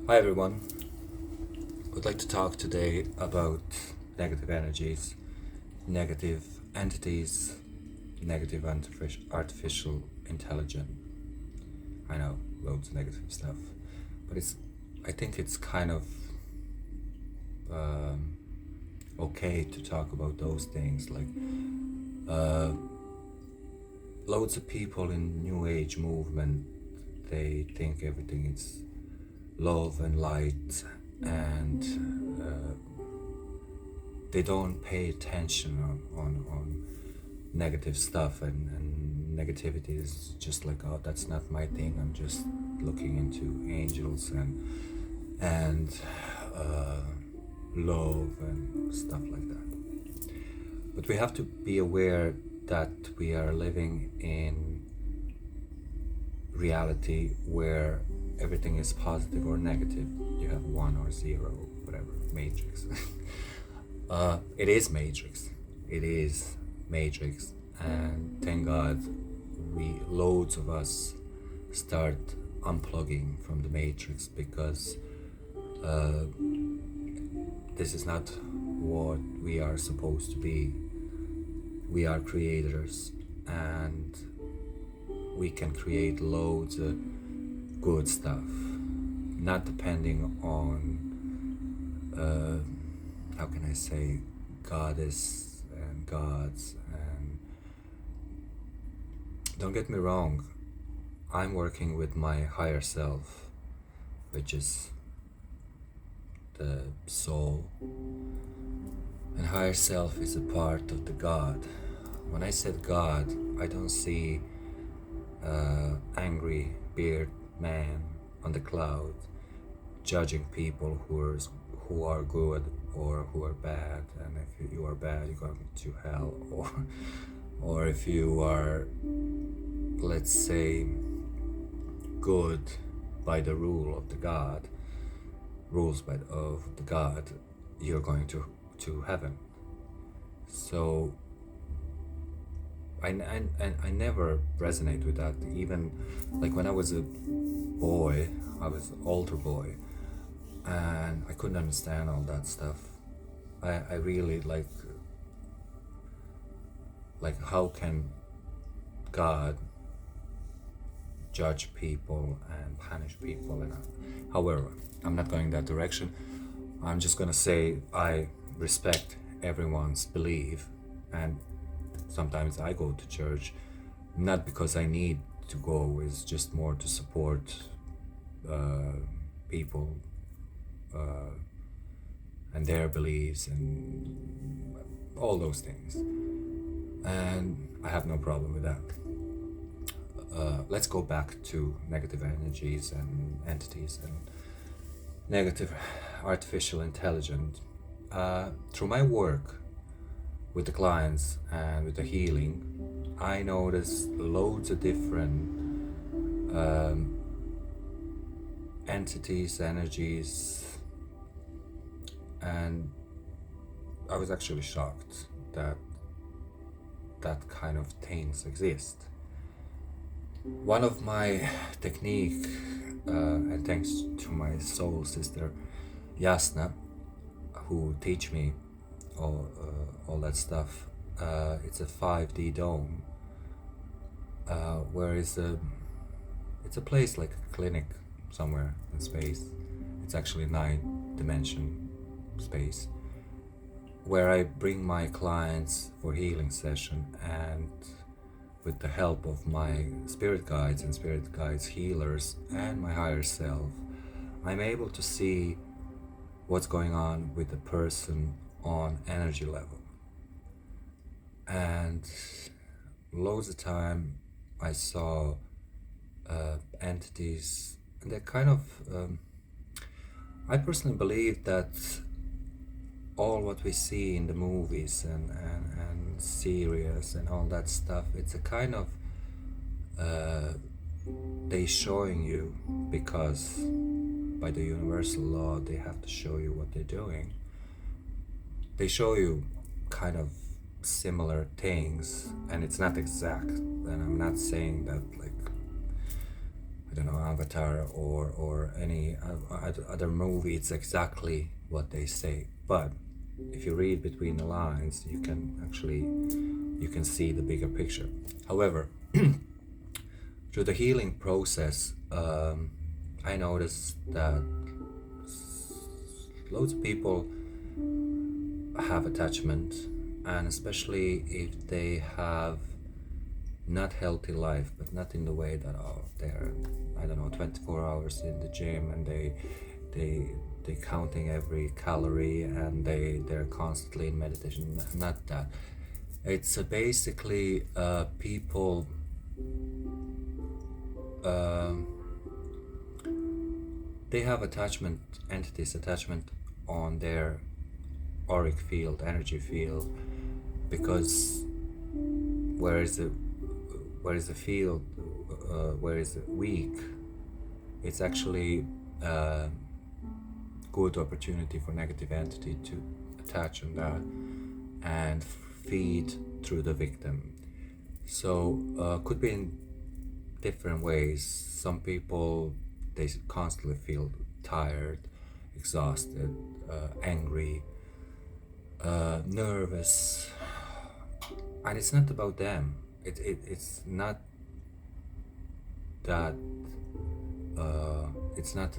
Hi everyone. I'd like to talk today about negative energies, negative entities, negative artificial intelligence. I know, loads of negative stuff, but I think it's kind of um, okay to talk about those things. Like uh, loads of people in New Age movement, they think everything is love and light, and they don't pay attention on negative stuff, and negativity is just like, oh, that's not my thing. I'm just looking into angels and uh, love and stuff like that. But we have to be aware that we are living in reality where everything is positive or negative. You have 1 or 0, whatever, matrix. It is matrix. It is matrix, and thank God, loads of us start unplugging from the matrix, because uh, this is not what we are supposed to be. We are creators, and we can create loads of good stuff, not depending on how can I say, goddess and gods. And don't get me wrong, I'm working with my higher self, which is the soul, and higher self is a part of the God. When I said God, I don't see angry beard man on the cloud judging people who are good or who are bad, and if you are bad, you're going to hell, or if you are, let's say, good by the rules of the God, you're going to heaven. So I never resonate with that. Even like when I was a boy, I was an older boy, and I couldn't understand all that stuff. I really like how can God judge people and punish people? And however, I'm not going that direction. I'm just gonna say I respect everyone's belief, and sometimes I go to church, not because I need to go, it's just more to support people and their beliefs and all those things. And I have no problem with that. Let's go back to negative energies and entities and negative artificial intelligence. Through my work with the clients and with the healing, I noticed loads of different entities, energies, and I was actually shocked that that kind of things exist. One of my technique, and thanks to my soul sister Yasna, who teach me all that stuff, it's a 5D dome, where it's a place like a clinic somewhere in space. It's actually 9-dimension space, where I bring my clients for healing session, and with the help of my spirit guides and spirit guides healers and my higher self, I'm able to see what's going on with the person on energy level. And loads of time I saw entities, and they're kind of I personally believe that all what we see in the movies and series and all that stuff, it's a kind of they showing you, because by the universal law they have to show you what they're doing. They show you kind of similar things, and it's not exact, and I'm not saying that like I don't know, Avatar or any other movie, it's exactly what they say. But if you read between the lines, you can actually see the bigger picture. However, through the healing process, I noticed that loads of people have attachment, and especially if they have not healthy life, but not in the way that they're, I don't know, 24 hours in the gym and they counting every calorie and they're constantly in meditation. Not that. It's basically people they have attachment attachment on their auric field, energy field, because where is the field, where is it weak, it's actually a good opportunity for negative entity to attach on that and feed through the victim. So could be in different ways. Some people, they constantly feel tired, exhausted, angry, nervous, and it's not about them. It's not that it's not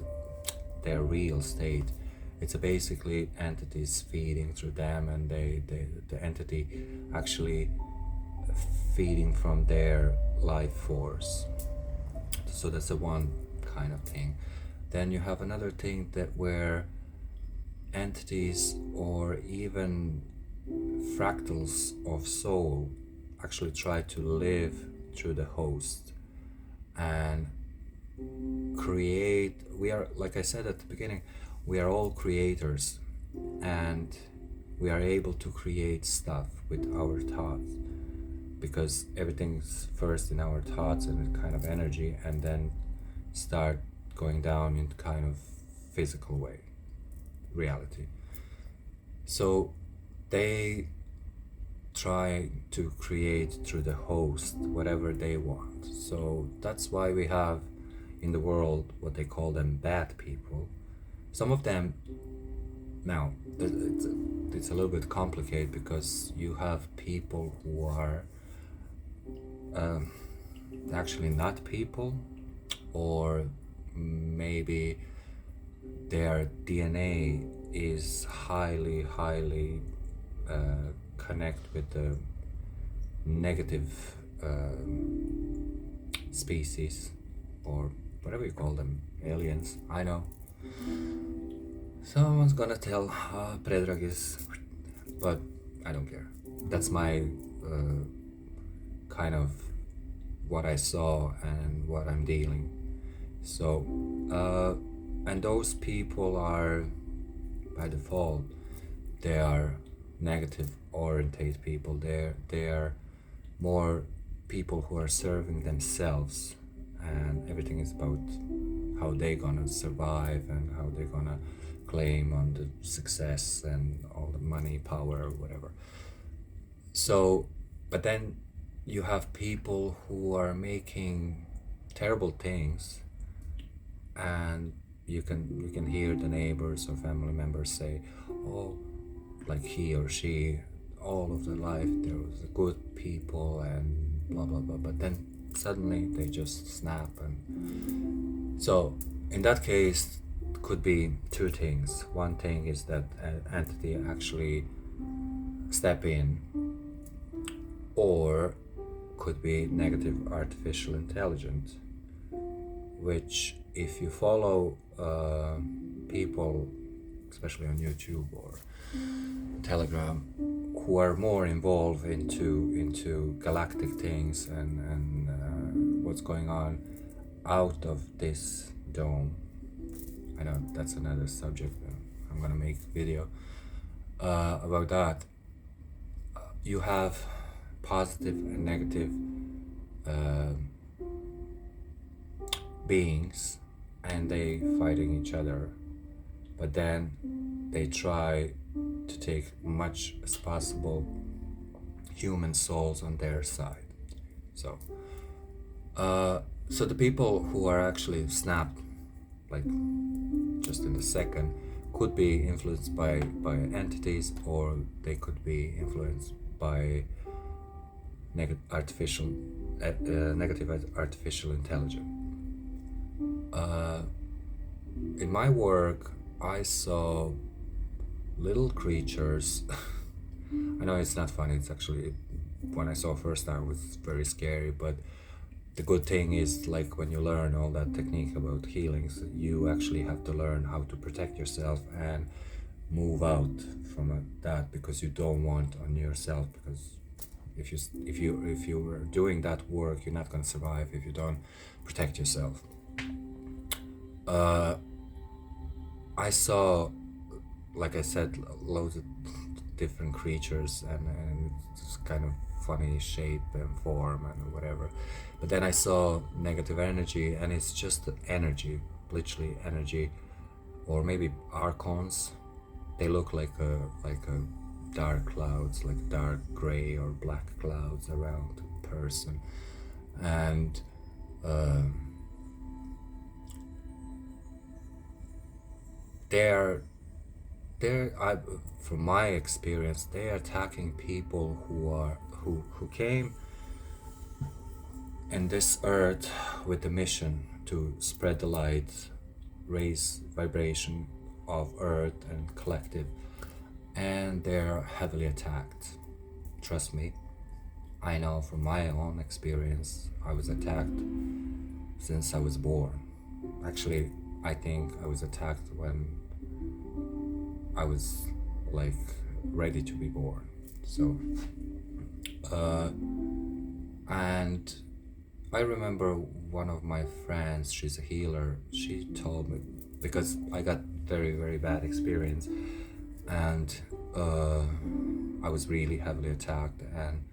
their real state. It's basically entities feeding through them, and the entity actually feeding from their life force. So that's the one kind of thing. Then you have another thing that where entities or even fractals of soul actually try to live through the host and create. We are, like I said at the beginning, we are all creators, and we are able to create stuff with our thoughts, because everything's first in our thoughts and a kind of energy, and then start going down in kind of physical way, reality. So they try to create through the host whatever they want. So that's why we have in the world what they call them bad people. Some of them, now it's a little bit complicated, because you have people who are actually not people, or maybe their DNA is highly connect with the negative species, or whatever you call them, aliens. I know someone's gonna tell Predrag is, but I don't care. That's my kind of what I saw and what I'm dealing. So and those people are, by default, they are negative oriented people. They are more people who are serving themselves, and everything is about how they gonna survive and how they're gonna claim on the success and all the money, power, or whatever. So, but then you have people who are making terrible things, and you can hear the neighbors or family members say, oh, like he or she, all of their life there was good people and blah blah blah, but then suddenly they just snap. And so in that case could be two things. One thing is that an entity actually step in, or could be negative artificial intelligence, which if you follow people, especially on YouTube or Telegram, who are more involved into galactic things and what's going on out of this dome. I know that's another subject. I'm gonna make a video about that. You have positive and negative beings, and they fighting each other, but then they try to take much as possible human souls on their side. So So the people who are actually snapped, like just in the second, could be influenced by entities, or they could be influenced by artificial negative artificial intelligence. Uh, in my work, I saw little creatures. I know it's not funny. It's actually, when I saw first time, it was very scary. But the good thing is, like, when you learn all that technique about healings, you actually have to learn how to protect yourself and move out from that, because you don't want on yourself, because if you were doing that work, you're not going to survive if you don't protect yourself. I saw, like I said, loads of different creatures, and it's kind of funny shape and form and whatever. But then I saw negative energy, and it's just energy, literally energy, or maybe archons. They look like a dark clouds, like dark gray or black clouds around a person, and they're from my experience, they're attacking people who came in this earth with the mission to spread the light, raise vibration of earth and collective, and they're heavily attacked. Trust me, I know from my own experience, I was attacked since I was born. Actually, I think I was attacked when I was like ready to be born. So, and I remember one of my friends, she's a healer, she told me, because I got very, very bad experience, and I was really heavily attacked, and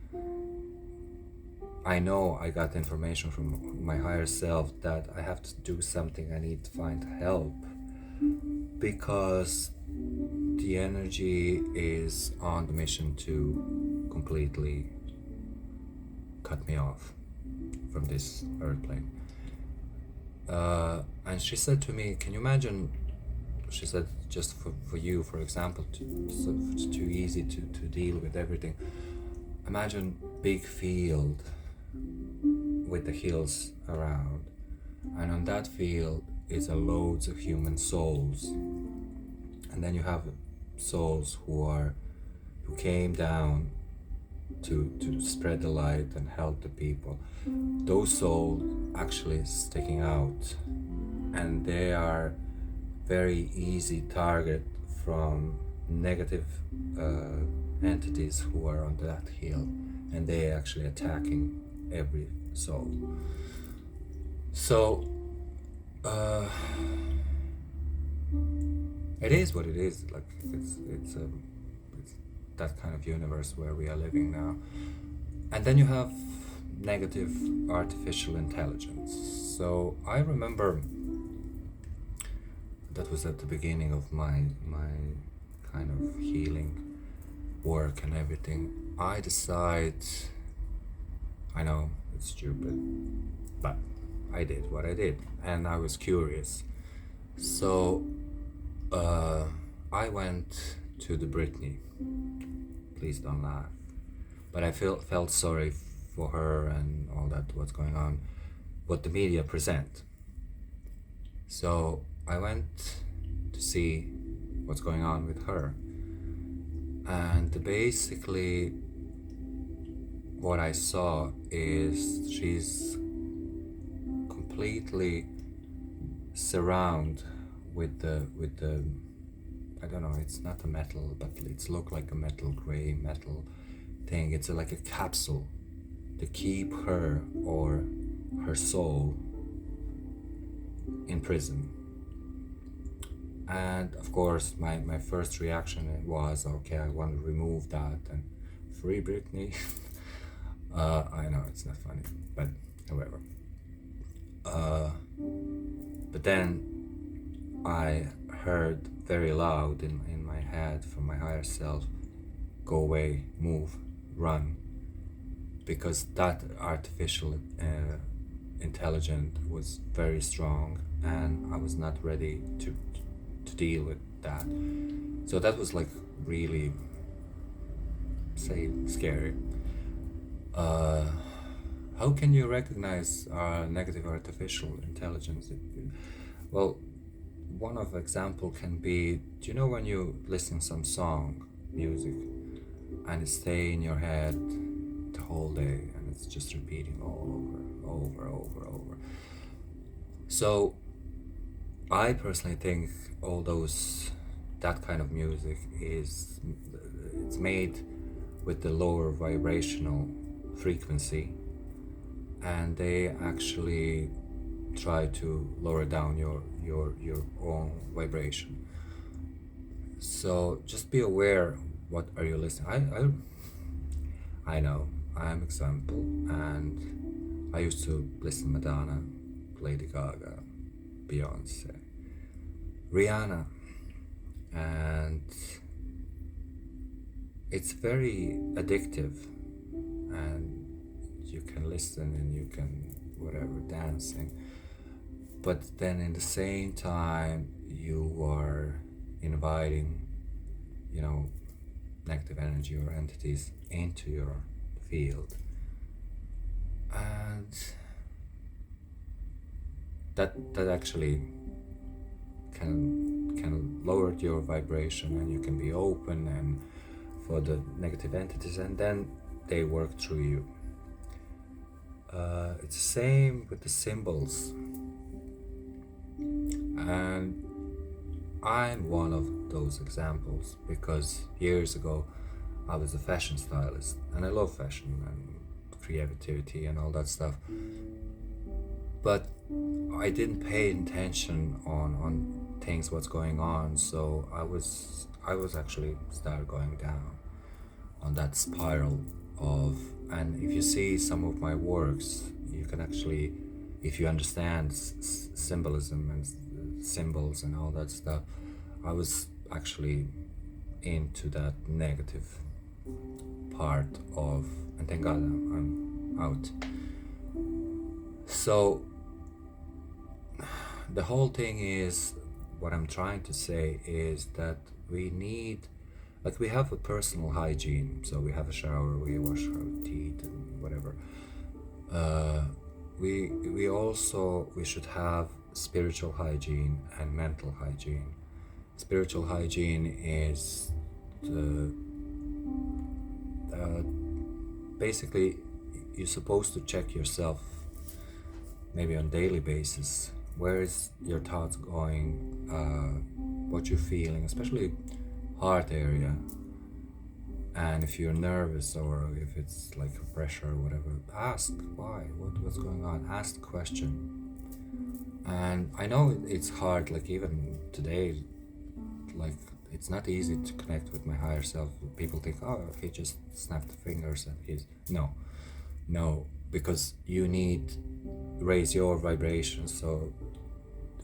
I know I got information from my higher self that I have to do something, I need to find help, because the energy is on the mission to completely cut me off from this earth plane. And she said to me, can you imagine, she said, just for you, for example, it's too easy to deal with everything. Imagine big field with the hills around, and on that field is a loads of human souls, and then you have souls who came down to spread the light and help the people. Those souls actually sticking out, and they are very easy target from negative entities who are on that hill, and they actually attacking every soul. So it is what it is. Like it's that kind of universe where we are living now. And then you have negative artificial intelligence. So I remember that was at the beginning of my kind of healing work and everything. I know it's stupid, but I did what I did, and I was curious. So I went to the Britney. Please don't laugh. But I felt sorry for her and all that, what's going on, what the media present. So I went to see what's going on with her. And basically what I saw is she's completely surrounded with the I don't know, it's not a metal, but it's look like a metal, gray metal thing. It's like a capsule to keep her or her soul in prison. And of course my first reaction was, okay, I want to remove that and free Britney. I know it's not funny, but however. But then I heard very loud in my head from my higher self, go away, move, run, because that artificial intelligent was very strong, and I was not ready to deal with that. So that was like really, say, scary. Uh, how can you recognize negative artificial intelligence? Well, one of example can be, do you know when you listen some song music and it stay in your head the whole day and it's just repeating over. So I personally think all those, that kind of music is, it's made with the lower vibrational frequency, and they actually try to lower down your own vibration. So just be aware, what are you listening. I know I'm example, and I used to listen Madonna, Lady Gaga, Beyonce, Rihanna, and it's very addictive, and you can listen and you can whatever dancing, but then in the same time you are inviting, you know, negative energy or entities into your field, and that actually can lower your vibration, and you can be open and for the negative entities, and then they work through you. It's the same with the symbols, and I'm one of those examples because years ago I was a fashion stylist, and I love fashion and creativity and all that stuff, but I didn't pay attention on things, what's going on, so I was actually started going down on that spiral of, and if you see some of my works, you can actually, if you understand symbolism and symbols and all that stuff, I was actually into that negative part of, and thank God I'm out. So the whole thing is, what I'm trying to say is that we need, like, we have a personal hygiene, so we have a shower, we wash our teeth and whatever. We should have spiritual hygiene and mental hygiene. Spiritual hygiene is the basically you're supposed to check yourself maybe on daily basis. Where is your thoughts going? What you're feeling, especially heart area. And if you're nervous or if it's like a pressure or whatever, ask why, what's going on. Ask the question. And I know it's hard, like even today, like it's not easy to connect with my higher self. People think, oh, he just snapped the fingers and he's no, because you need raise your vibration so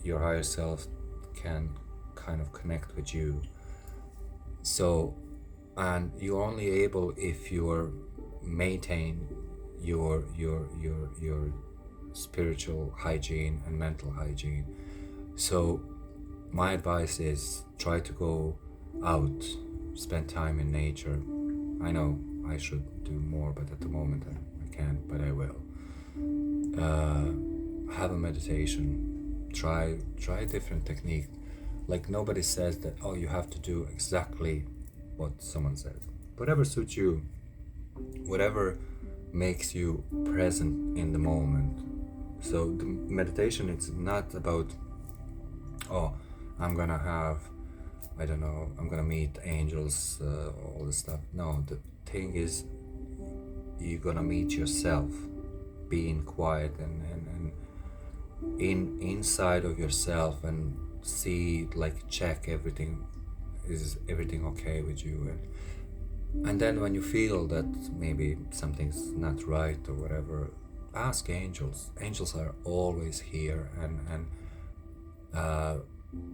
your higher self can kind of connect with you. So, and you're only able if you're maintain your spiritual hygiene and mental hygiene. So my advice is try to go out, spend time in nature. I know I should do more, but at the moment I can't, but I will. Have a meditation, try a different technique. Like nobody says that, oh, you have to do exactly what someone says. Whatever suits you, whatever makes you present in the moment. So the meditation, it's not about, oh, I'm gonna have, I don't know, I'm gonna meet angels, all this stuff. No, the thing is, you're gonna meet yourself, being quiet and inside of yourself, and see, like, check everything, is everything okay with you, and then when you feel that maybe something's not right or whatever, ask angels. Angels are always here, and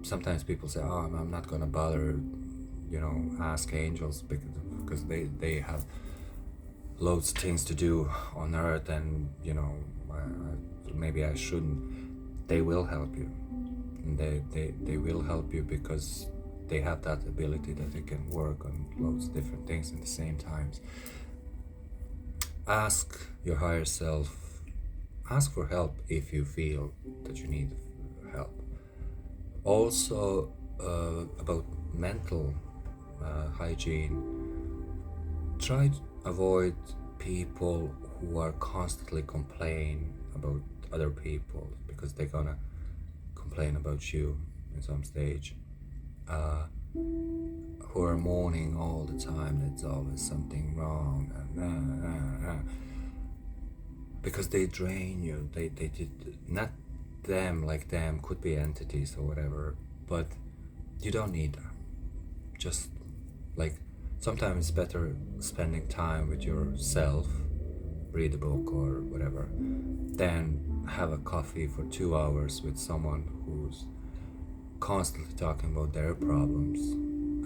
sometimes people say, oh, I'm not gonna bother, ask angels because they have loads of things to do on earth, and maybe I shouldn't. They will help you. And they will help you because they have that ability that they can work on loads of different things at the same times. Ask your higher self, ask for help if you feel that you need help. Also, about mental hygiene, try to avoid people who are constantly complaining about other people, because they're gonna complain about you in some stage. Who are moaning all the time, there's always something wrong, because they drain you. They did not them, like them could be entities or whatever, but you don't need that. Just like sometimes it's better spending time with yourself, read a book or whatever, than have a coffee for 2 hours with someone who's constantly talking about their problems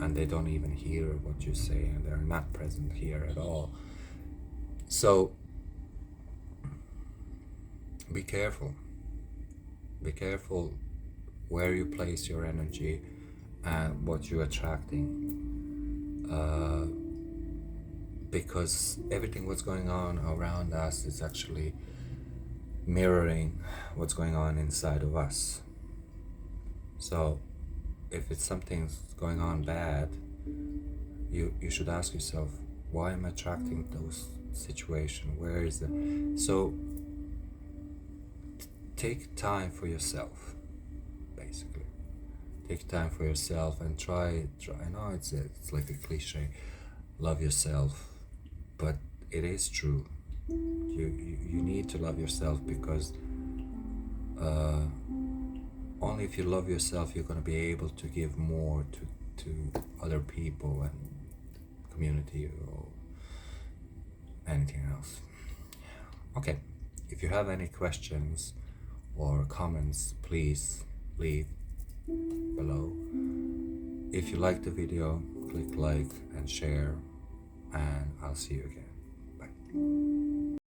and they don't even hear what you say and they're not present here at all. So be careful. Be careful where you place your energy and what you're attracting. Because everything what's going on around us is actually mirroring what's going on inside of us. So if it's something's going on bad, you should ask yourself, why am I attracting those situations? Where is it? So take time for yourself, basically. Take time for yourself and try. I know it's like a cliche, love yourself, but it is true. You need to love yourself, because only if you love yourself you're going to be able to give more to other people and community or anything else. Okay, if you have any questions or comments, please leave below. If you like the video, click like and share, and I'll see you again. Bye.